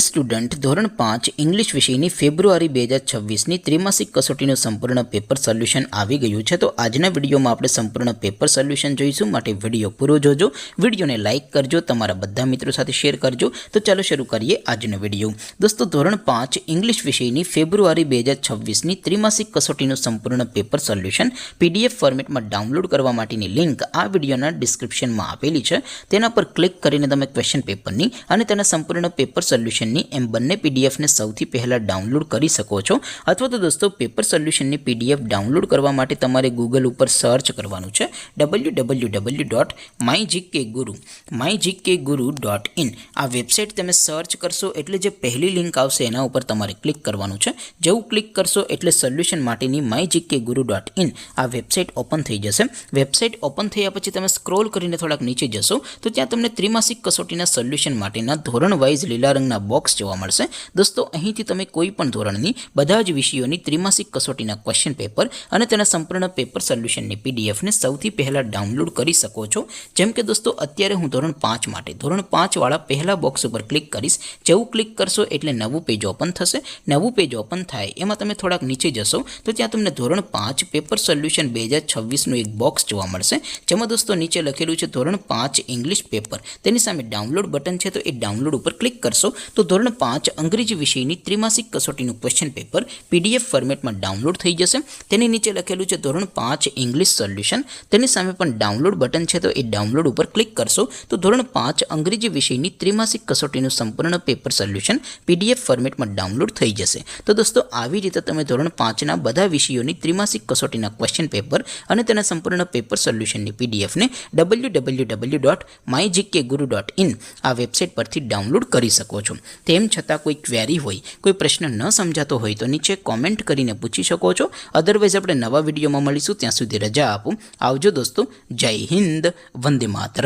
Student ધોરણ 5 English વિષયની ફેબ્રુઆરી 2026ની ત્રિમાસિક કસોટીનું સંપૂર્ણ પેપર સોલ્યુશન આવી ગયું છે। તો આજના વિડીયોમાં આપણે સંપૂર્ણ પેપર સોલ્યુશન જોઈશું, માટે વિડીયો પૂરો જોજો, વિડીયોને લાઇક કરજો, તમારા બધા મિત્રો સાથે શેર કરજો। તો ચાલો શરૂ કરીએ આજનો વિડીયો। દોસ્તો, ધોરણ 5 ઇંગ્લિશ વિષયની ફેબ્રુઆરી 2026ની ત્રિમાસિક કસોટીનું સંપૂર્ણ પેપર સોલ્યુશન PDF ફોર્મેટમાં ડાઉનલોડ કરવા માટેની લિંક આ વિડીયોના ડિસ્ક્રિપ્શનમાં આપેલી છે। તેના પર ક્લિક કરીને તમે ક્વેશ્ચન પેપરની અને તેના સંપૂર્ણ પેપર સોલ્યુશન એમ બંને PDF ને સૌથી પહેલા ડાઉનલોડ કરી શકો છો। અથવા તો દોસ્તો, પેપર સોલ્યુશનની PDF ડાઉનલોડ કરવા માટે તમારે ગૂગલ ઉપર સર્ચ કરવાનું છે www.mygkguru.in। આ વેબસાઇટ તમે સર્ચ કરશો એટલે જે પહેલી લિંક આવશે એના ઉપર તમારે ક્લિક કરવાનું છે। જેવું ક્લિક કરશો એટલે સોલ્યુશન માટેની mygkguru.in આ વેબસાઇટ ઓપન થઈ જશે। વેબસાઇટ ઓપન થયા પછી તમે સ્ક્રોલ કરીને થોડાક નીચે જશો તો ત્યાં તમને ત્રિમાસિક કસોટીના સોલ્યુશન માટેના ધોરણ વાઇઝ લીલા રંગના બોક્સ જોવા મળશે। દોસ્તો, અહીંથી તમે કોઈ પણ ધોરણની બધા જ વિષયોની ત્રિમાસિક કસોટીના ક્વેશ્ચન પેપર અને તેના સંપૂર્ણ પેપર સોલ્યુશનની PDF ને સૌથી પહેલા ડાઉનલોડ કરી શકો છો। જેમ કે દોસ્તો, અત્યારે હું ધોરણ 5 માટે ધોરણ 5 વાળા પહેલા બોક્સ ઉપર ક્લિક કરીશ। જેવું ક્લિક કરશો એટલે નવું પેજ ઓપન થશે। નવું પેજ ઓપન થાય એમાં તમે થોડાક નીચે જશો તો ત્યાં તમને ધોરણ 5 પેપર સોલ્યુશન 2026નું એક બોક્સ જોવા મળશે, જેમાં દોસ્તો નીચે લખેલું છે ધોરણ 5 ઇંગ્લિશ પેપર। તેની સામે ડાઉનલોડ બટન છે, તો એ ડાઉનલોડ ઉપર ક્લિક કરશો તો ધોરણ 5 અંગ્રેજી વિષયની ત્રિમાસિક કસોટીનું ક્વેશ્ચન પેપર PDF ફોર્મેટમાં ડાઉનલોડ થઈ જશે। તેની નીચે લખેલું છે ધોરણ 5 ઇંગ્લિશ સોલ્યુશન। તેની સામે પણ ડાઉનલોડ બટન છે, તો એ ડાઉનલોડ ઉપર ક્લિક કરશો તો ધોરણ 5 અંગ્રેજી વિષયની ત્રિમાસિક કસોટીનું સંપૂર્ણ પેપર સોલ્યુશન PDF ફોર્મેટમાં ડાઉનલોડ થઈ જશે। તો દોસ્તો, આવી રીતે તમે ધોરણ 5ના બધા વિષયોની ત્રિમાસિક કસોટીના ક્વેશ્ચન પેપર અને તેના સંપૂર્ણ પેપર સોલ્યુશનની PDF ને www.mygkguru.in આ વેબસાઇટ પરથી ડાઉનલોડ કરી શકો છો। તેમ છતાં કોઈ ક્વેરી હોય, કોઈ પ્રશ્ન ન સમજાતો હોય તો નીચે કોમેન્ટ કરીને પૂછી શકો છો। અધરવાઇઝ આપણે નવા વિડીયોમાં મળીશું, ત્યાં સુધી રજા આપો। આવજો દોસ્તો, જય હિન્દ, વંદે માતરમ।